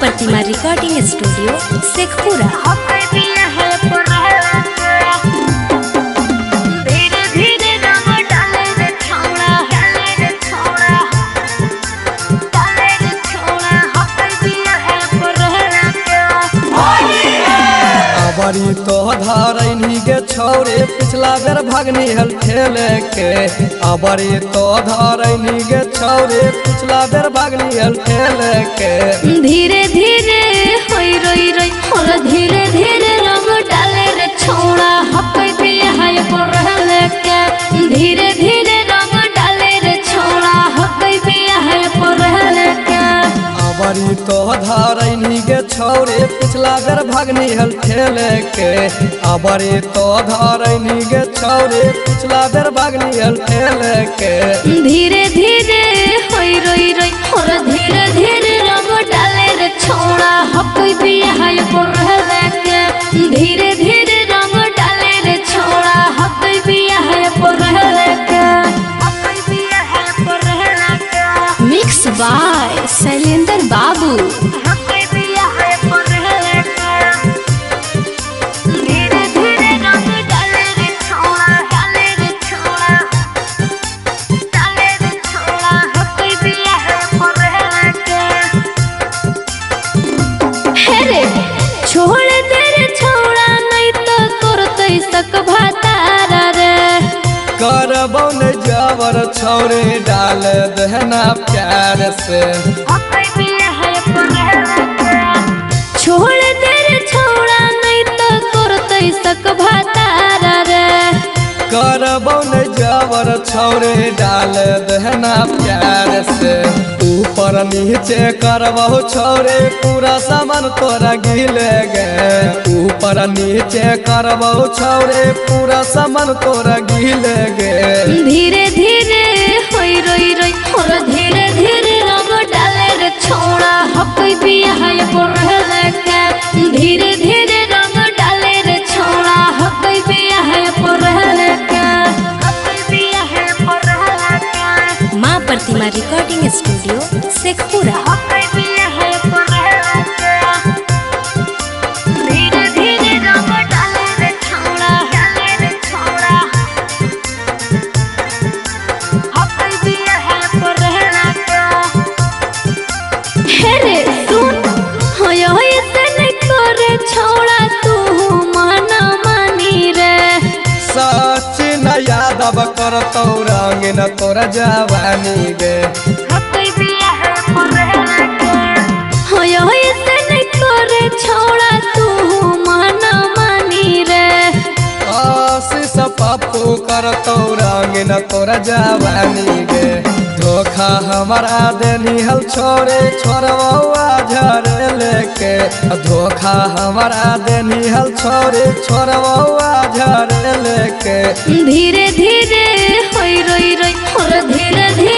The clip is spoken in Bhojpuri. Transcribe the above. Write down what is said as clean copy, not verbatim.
प्रतिमा रिकॉर्डिंग स्टूडियो शेखपुरा। बड़ी तो धारनी के छौरे पिछला बेर भगनी हल खेले के। बड़ी तो धारनी के छौरे पिछला बेर भगनी हल खेले के। धीरे धीरे होई रोई रोई और धीरे धीरे रंग डाले रे छौड़ा हकै पिया है परहले के। धीरे धीरे रंग डाले रे छौड़ा हकै पिया है परहले के। बड़ी तो धारनी के छौरे पिछला बेर भगनी हल खेले के। बड़ी तो धारनी के छौरे पिछला बेर भगनी हल खेले के। धीरे धीरे होई रोई रोई और धीरे धीरे रंग डाले रे छौड़ा हकै पिया है परहले के। धीरे धीरे रंग डाले रे छौड़ा हकै पिया है परहले के। हकै पिया है परहले के। मिक्स बाय शैलेंद्र बाबू। हकै पिया है परहले के। धीरे धीरे रंग डाले रे छौड़ा डाले रे छौड़ा डाले रे छौड़ा हकै पिया है परहले के। हे रे छोड़ दे रे छौड़ा नहीं तो करतै सक भातारा रे। करबौ न जावर छौरे डाल दहना प्यार से। हकै पिया है परहले के। छोड़ दे रे छौड़ा नहीं तो करतै सक भातारा रे। करबौ न जावर छौरे डाल दहना प्यार से। ऊपर नीचे करबौ छौरे पूरा सामान तोरा गिले गे। ऊपर नीचे करबौ छौरे पूरा सामान तोरा गिले गे। धीरे धीरे होई रोई रोई और धीरे धीरे रंग डाले रे छौड़ा हकै पिया है परहले के। धीरे धीरे रंग डाले रे छौड़ा हकै पिया है परहले के। हकै पिया है परहले के। माँ प्रतिमा रिकॉर्डिंग स्टूडियो शेखपुरा। हकै पिया है परहले के। धीरे धीरे रंग डाले रे छौड़ा डाले रे छौड़ा हकै पिया है परहले के। हे रे सुन होय होय से नहीं करे छौड़ा तू माना मानी रे। सच न यादव करतौ रंग न तोरा जवानी गे। हकै पिया है परहले के। होय होय से नहीं करे छौड़ा तू माना मानी रे। आशीष पप्पू करतौ रंग न तोरा जवानी गे। धोखा हमारा देनी हल छोरे छोरवा झरे लेके। धोखा हमारा देनी हल छोरे छोरवा झरे लेके। धीरे धीरे होई रोई रोई और धीरे धीरे